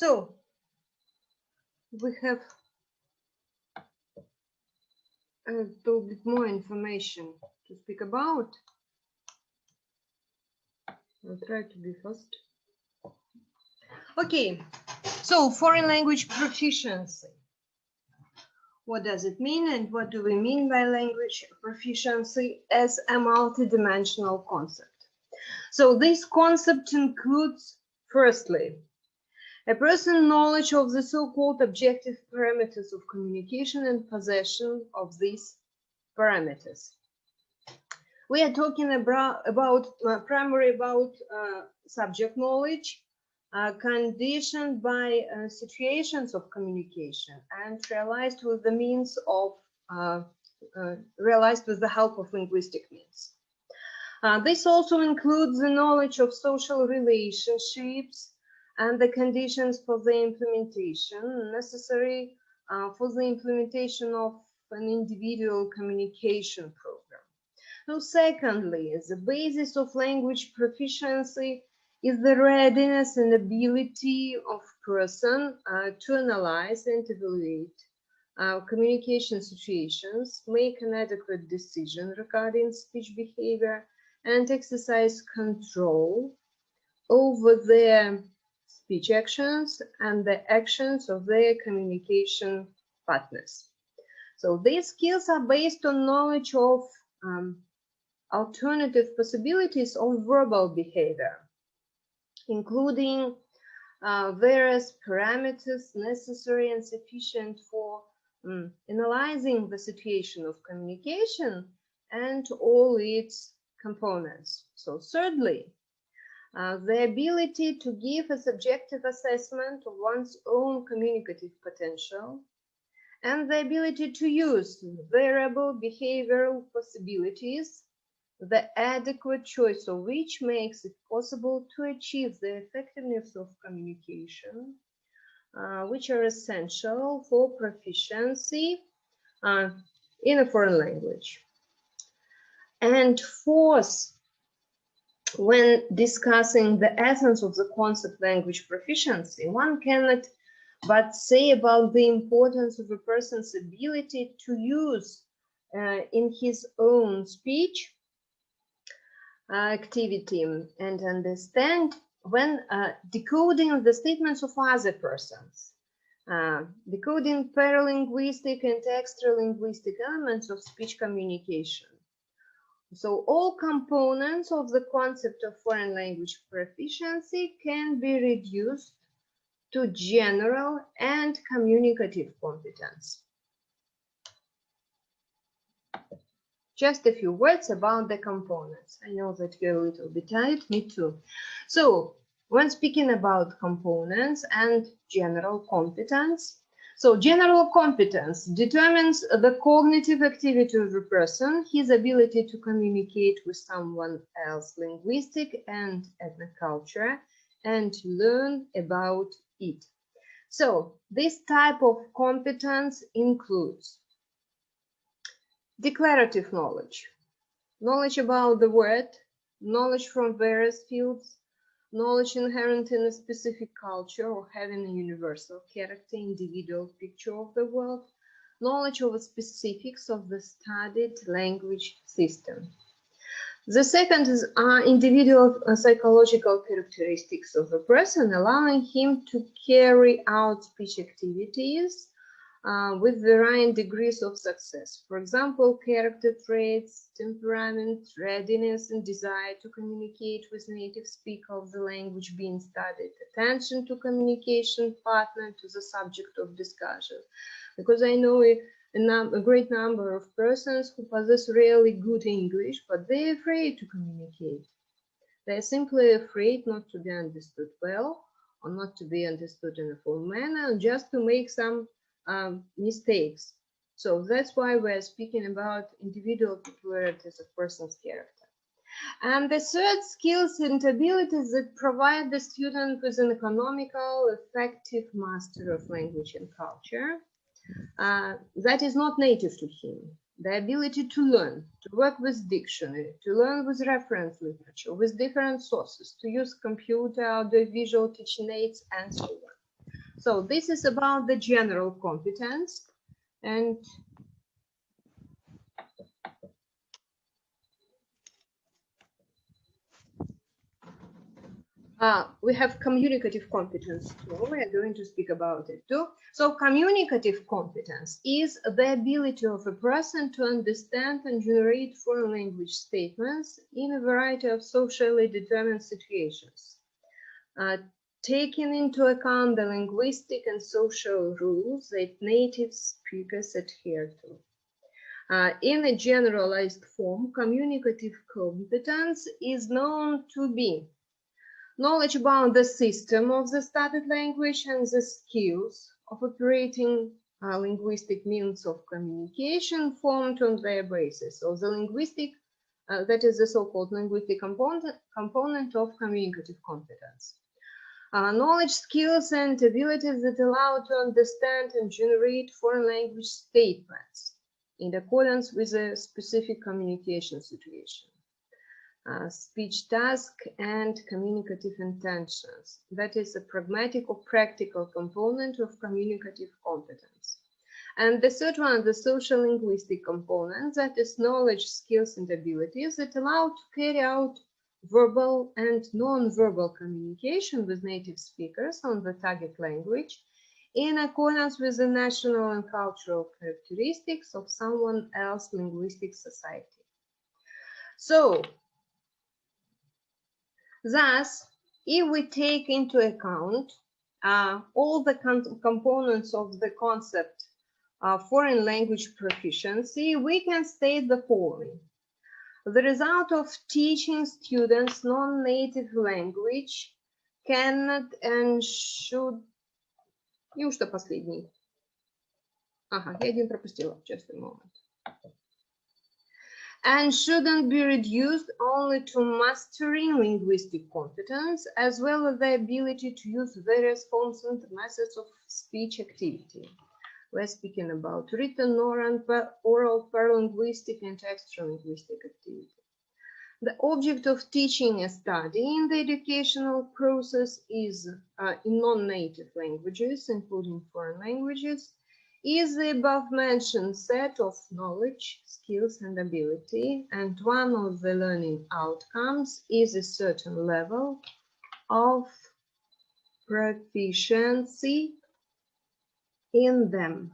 So we have a little bit more information to speak about. I'll try to be fast. Okay, so foreign language proficiency. What does it mean, and what do we mean by language proficiency as a multidimensional concept? So this concept includes, firstly, a person's knowledge of the so-called objective parameters of communication and possession of these parameters. We are talking about primarily about subject knowledge, conditioned by situations of communication and realized with the means of realized with the help of linguistic means. This also includes the knowledge of social relationships and the conditions for the implementation necessary for the implementation of an individual communication program. So secondly, the basis of language proficiency is the readiness and ability of person to analyze and evaluate communication situations, make an adequate decision regarding speech behavior, and exercise control over their speech actions and the actions of their communication partners. So these skills are based on knowledge of alternative possibilities of verbal behavior, including various parameters necessary and sufficient for analyzing the situation of communication and all its components. So thirdly, the ability to give a subjective assessment of one's own communicative potential and the ability to use variable behavioral possibilities, the adequate choice of which makes it possible to achieve the effectiveness of communication, which are essential for proficiency in a foreign language. And fourth, when discussing the essence of the concept language proficiency, one cannot but say about the importance of a person's ability to use in his own speech activity and understand when decoding the statements of other persons, decoding paralinguistic and extralinguistic elements of speech communication. So all components of the concept of foreign language proficiency can be reduced to general and communicative competence. Just a few words about the components. I know that you're a little bit tired, me too. So when speaking about components and general competence, so general competence determines the cognitive activity of a person, his ability to communicate with someone else, linguistic and ethnic culture, and to learn about it. So this type of competence includes declarative knowledge, knowledge about the word, knowledge from various fields, knowledge inherent in a specific culture or having a universal character, individual picture of the world, knowledge of the specifics of the studied language system. The second is individual psychological characteristics of a person, allowing him to carry out speech activities with varying degrees of success. For example, character traits, temperament, readiness, and desire to communicate with native speaker of the language being studied, attention to communication partner, to the subject of discussion. Because I know a great number of persons who possess really good English, but they're afraid to communicate. They're simply afraid not to be understood well, or not to be understood in a full manner, and just to make some mistakes. So that's why we're speaking about individual peculiarities of person's character. And the third, skills and abilities that provide the student with an economical, effective master of language and culture that is not native to him. The ability to learn, to work with dictionary, to learn with reference literature, with different sources, to use computer, audiovisual teaching aids, and so on. So this is about the general competence, and we have communicative competence too. We are going to speak about it too. So communicative competence is the ability of a person to understand and generate foreign language statements in a variety of socially determined situations, taking into account the linguistic and social rules that native speakers adhere to. In a generalized form, communicative competence is known to be knowledge about the system of the studied language and the skills of operating linguistic means of communication formed on their basis. So the linguistic, that is the so-called linguistic component of communicative competence. Knowledge, skills, and abilities that allow to understand and generate foreign language statements in accordance with a specific communication situation. Speech task and communicative intentions. That is a pragmatic or practical component of communicative competence. And the third one, the social linguistic component, that is knowledge, skills, and abilities that allow to carry out verbal and non-verbal communication with native speakers on the target language in accordance with the national and cultural characteristics of someone else's linguistic society. So, thus, if we take into account all the components of the concept foreign language proficiency, we can state the following. The result of teaching students non-native language cannot and should... Неужто последний? Ага, я один пропустила, just a moment. And shouldn't be reduced only to mastering linguistic competence, as well as the ability to use various forms and methods of speech activity. We're speaking about written, oral, paralinguistic, and extralinguistic activity. The object of teaching a study in the educational process is, in non-native languages, including foreign languages, is the above-mentioned set of knowledge, skills, and ability, and one of the learning outcomes is a certain level of proficiency in them.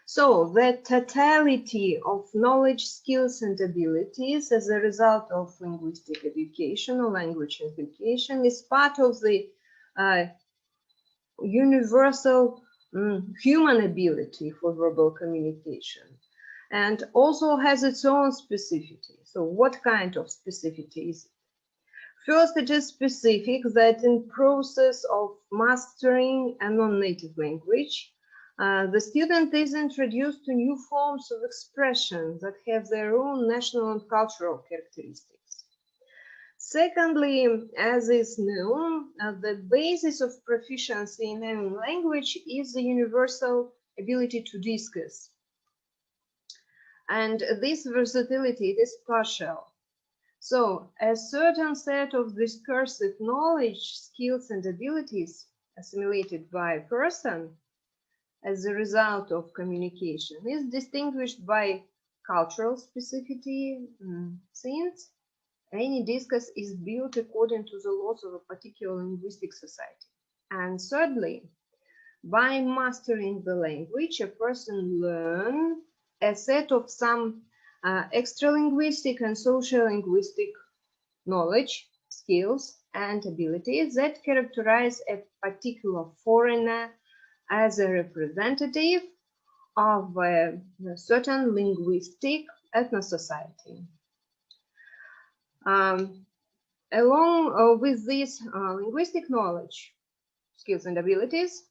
So the totality of knowledge, skills, and abilities as a result of linguistic education or language education is part of the universal human ability for verbal communication, and also has its own specificity. So what kind of specificity is it? First, it is specific that in process of mastering a non-native language, the student is introduced to new forms of expression that have their own national and cultural characteristics. Secondly, as is known, the basis of proficiency in any language is the universal ability to discuss. And this versatility is partial. So a certain set of discursive knowledge, skills, and abilities assimilated by a person as a result of communication is distinguished by cultural specificity, since any discourse is built according to the laws of a particular linguistic society. And thirdly, by mastering the language, a person learns a set of some extra-linguistic and social-linguistic knowledge, skills, and abilities that characterize a particular foreigner as a representative of a certain linguistic ethno-society. Along with this linguistic knowledge, skills, and abilities,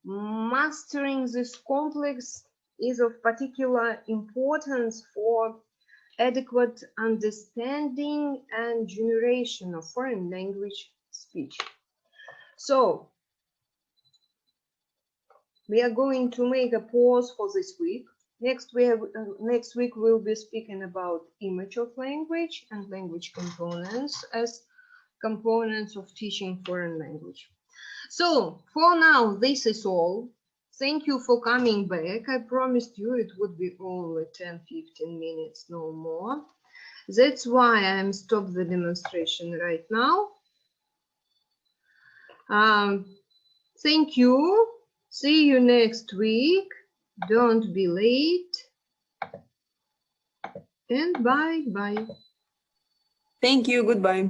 mastering this complex is of particular importance for adequate understanding and generation of foreign language speech. So, we are going to make a pause for this week. Next week we'll be speaking about image of language and language components as components of teaching foreign language. So for now, this is all. Thank you for coming back. I promised you it would be only 10-15 minutes, no more. That's why I'm stopped the demonstration right now. Thank you. See you next week. Don't be late. And bye-bye. Thank you. Goodbye.